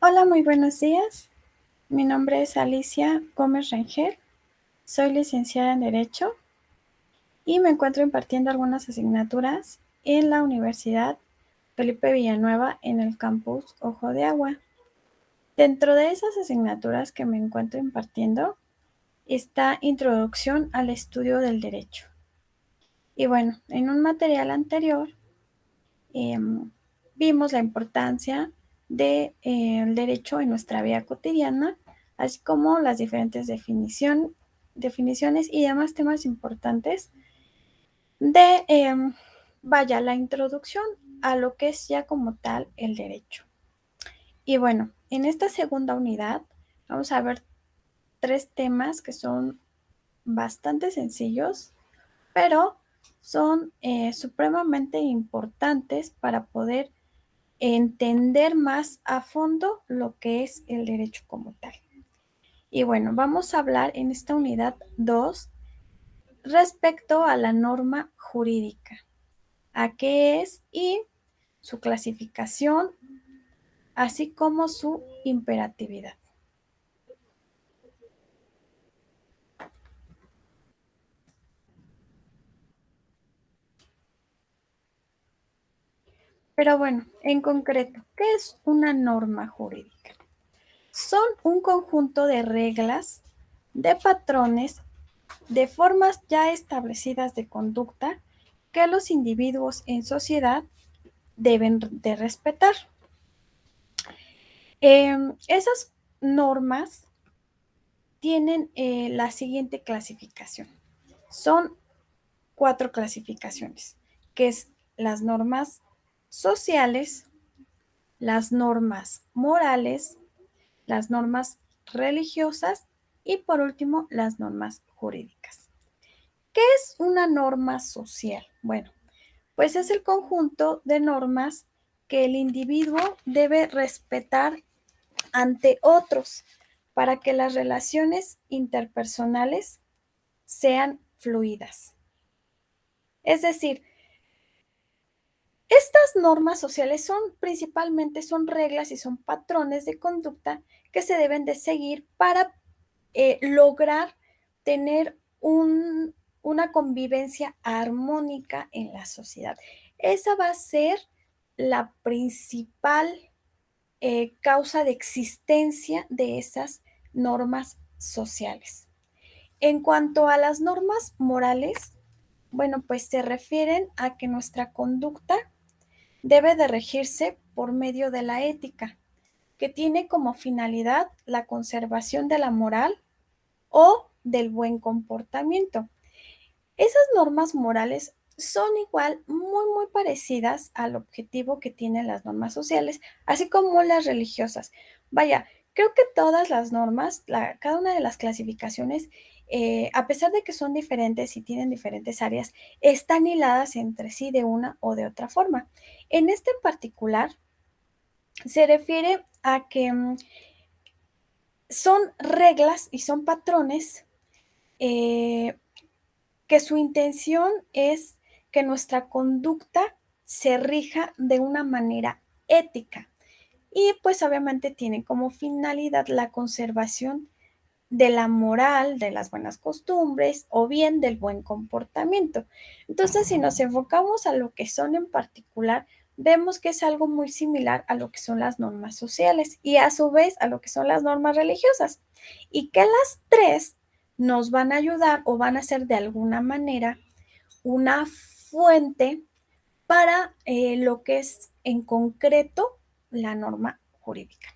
Hola, muy buenos días. Mi nombre es Alicia Gómez Rengel. Soy licenciada en Derecho y me encuentro impartiendo algunas asignaturas en la Universidad Felipe Villanueva en el campus Ojo de Agua. Dentro de esas asignaturas que me encuentro impartiendo está Introducción al Estudio del Derecho. Y bueno, en un material anterior vimos la importancia del derecho en nuestra vida cotidiana, así como las diferentes definiciones y demás temas importantes de la introducción a lo que es ya como tal el derecho. Y bueno, en esta segunda unidad vamos a ver tres temas que son bastante sencillos, pero son supremamente importantes para poder entender más a fondo lo que es el derecho como tal. Y bueno, vamos a hablar en esta unidad 2 respecto a la norma jurídica, a qué es y su clasificación, así como su imperatividad. Pero bueno, en concreto, ¿qué es una norma jurídica? Son un conjunto de reglas, de patrones, de formas ya establecidas de conducta que los individuos en sociedad deben de respetar. Esas normas tienen la siguiente clasificación. Son 4 clasificaciones, que es las normas sociales, las normas morales, las normas religiosas y por último las normas jurídicas. ¿Qué es una norma social? Bueno, pues es el conjunto de normas que el individuo debe respetar ante otros para que las relaciones interpersonales sean fluidas. Es decir, estas normas sociales son reglas y son patrones de conducta que se deben de seguir para lograr tener una convivencia armónica en la sociedad. Esa va a ser la principal causa de existencia de esas normas sociales. En cuanto a las normas morales, bueno, pues se refieren a que nuestra conducta debe de regirse por medio de la ética, que tiene como finalidad la conservación de la moral o del buen comportamiento. Esas normas morales son igual muy parecidas al objetivo que tienen las normas sociales, así como las religiosas. Vaya, creo que todas las normas, cada una de las clasificaciones, a pesar de que son diferentes y tienen diferentes áreas, están hiladas entre sí de una o de otra forma. En este en particular, se refiere a que son reglas y son patrones eh, que su intención es que nuestra conducta se rija de una manera ética y pues obviamente tienen como finalidad la conservación de la moral, de las buenas costumbres o bien del buen comportamiento. Entonces, si nos enfocamos a lo que son en particular, vemos que es algo muy similar a lo que son las normas sociales y a su vez a lo que son las normas religiosas y que las tres nos van a ayudar o van a ser de alguna manera una fuente para lo que es en concreto la norma jurídica.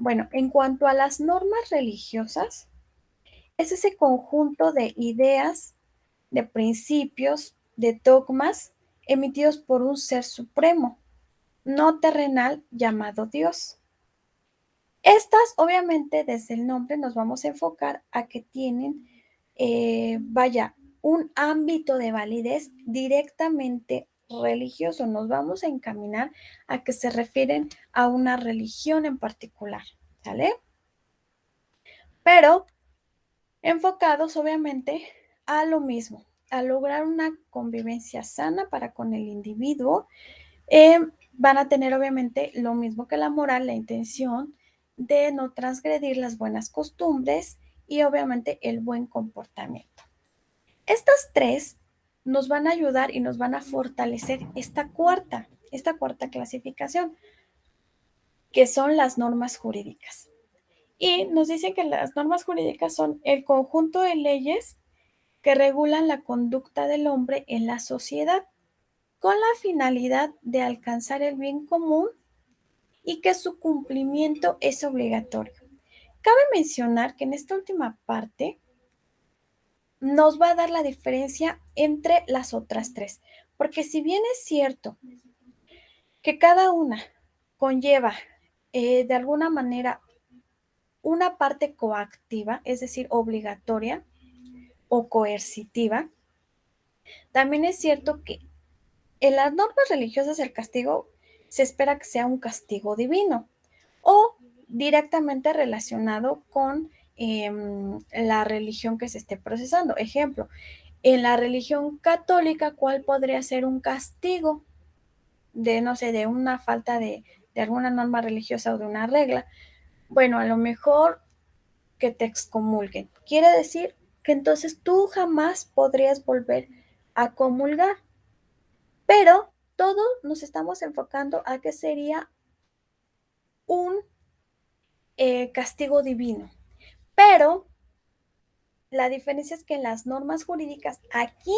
Bueno, en cuanto a las normas religiosas, es ese conjunto de ideas, de principios, de dogmas emitidos por un ser supremo, no terrenal llamado Dios. Estas, obviamente, desde el nombre nos vamos a enfocar a que tienen, un ámbito de validez directamente religioso. Nos vamos a encaminar a que se refieren a una religión en particular, ¿sale? Pero enfocados obviamente a lo mismo, a lograr una convivencia sana para con el individuo, van a tener obviamente lo mismo que la moral, la intención de no transgredir las buenas costumbres y obviamente el buen comportamiento. Estas tres nos van a ayudar y nos van a fortalecer esta cuarta clasificación, que son las normas jurídicas. Y nos dicen que las normas jurídicas son el conjunto de leyes que regulan la conducta del hombre en la sociedad con la finalidad de alcanzar el bien común y que su cumplimiento es obligatorio. Cabe mencionar que en esta última parte nos va a dar la diferencia entre las otras tres, porque si bien es cierto que cada una conlleva de alguna manera una parte coactiva, es decir, obligatoria o coercitiva, también es cierto que en las normas religiosas el castigo se espera que sea un castigo divino o directamente relacionado con la religión que se esté procesando. Ejemplo, en la religión católica, ¿cuál podría ser un castigo de, no sé, de una falta de alguna norma religiosa o de una regla? Bueno, a lo mejor que te excomulguen. Quiere decir que entonces tú jamás podrías volver a comulgar. Pero todos nos estamos enfocando a que sería un castigo divino. Pero la diferencia es que en las normas jurídicas aquí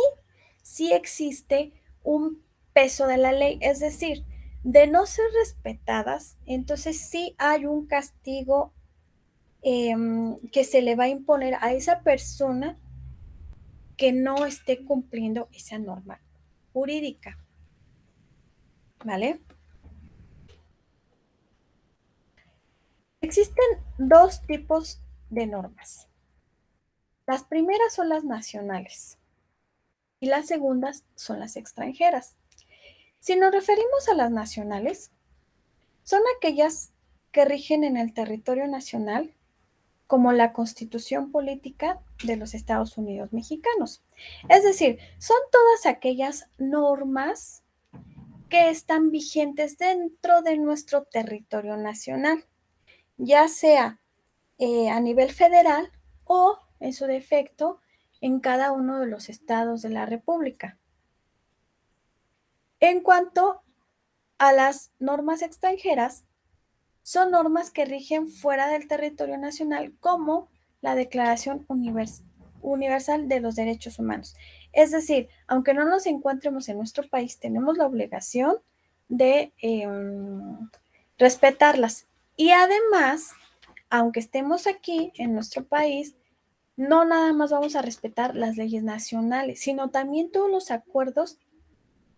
sí existe un peso de la ley, es decir, de no ser respetadas, entonces sí hay un castigo que se le va a imponer a esa persona que no esté cumpliendo esa norma jurídica, ¿vale? Existen dos tipos de normas. Las primeras son las nacionales y las segundas son las extranjeras. Si nos referimos a las nacionales, son aquellas que rigen en el territorio nacional, como la Constitución Política de los Estados Unidos Mexicanos. Es decir, son todas aquellas normas que están vigentes dentro de nuestro territorio nacional, ya sea a nivel federal o, en su defecto, en cada uno de los estados de la República. En cuanto a las normas extranjeras, son normas que rigen fuera del territorio nacional, como la Declaración Universal de los Derechos Humanos. Es decir, aunque no nos encontremos en nuestro país, tenemos la obligación de respetarlas. Y además, aunque estemos aquí en nuestro país, no nada más vamos a respetar las leyes nacionales, sino también todos los acuerdos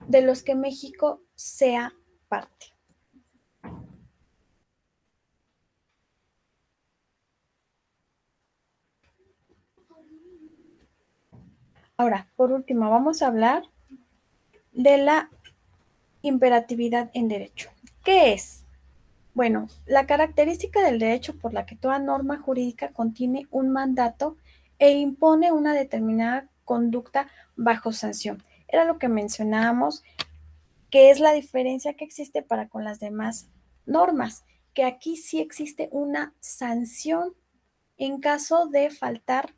de los que México sea parte. Ahora, por último, vamos a hablar de la imperatividad en derecho. ¿Qué es? Bueno, la característica del derecho por la que toda norma jurídica contiene un mandato e impone una determinada conducta bajo sanción. Era lo que mencionábamos, que es la diferencia que existe para con las demás normas, que aquí sí existe una sanción en caso de faltar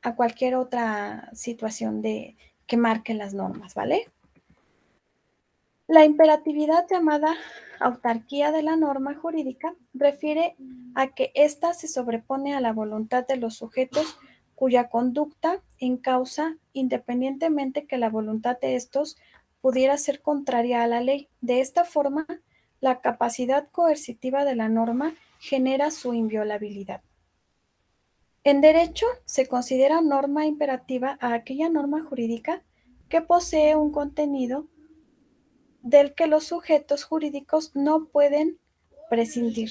a cualquier otra situación de que marquen las normas, ¿vale? La imperatividad, llamada autarquía de la norma jurídica, refiere a que ésta se sobrepone a la voluntad de los sujetos cuya conducta en causa, independientemente que la voluntad de estos pudiera ser contraria a la ley. De esta forma, la capacidad coercitiva de la norma genera su inviolabilidad. En derecho, se considera norma imperativa a aquella norma jurídica que posee un contenido del que los sujetos jurídicos no pueden prescindir,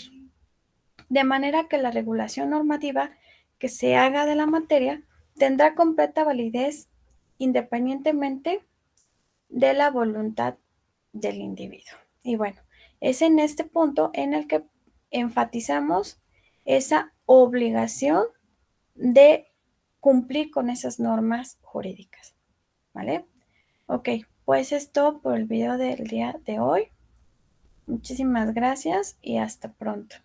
de manera que la regulación normativa que se haga de la materia tendrá completa validez independientemente de la voluntad del individuo. Y bueno, es en este punto en el que enfatizamos esa obligación de cumplir con esas normas jurídicas, ¿vale? Ok, Pues es todo por el video del día de hoy. Muchísimas gracias y hasta pronto.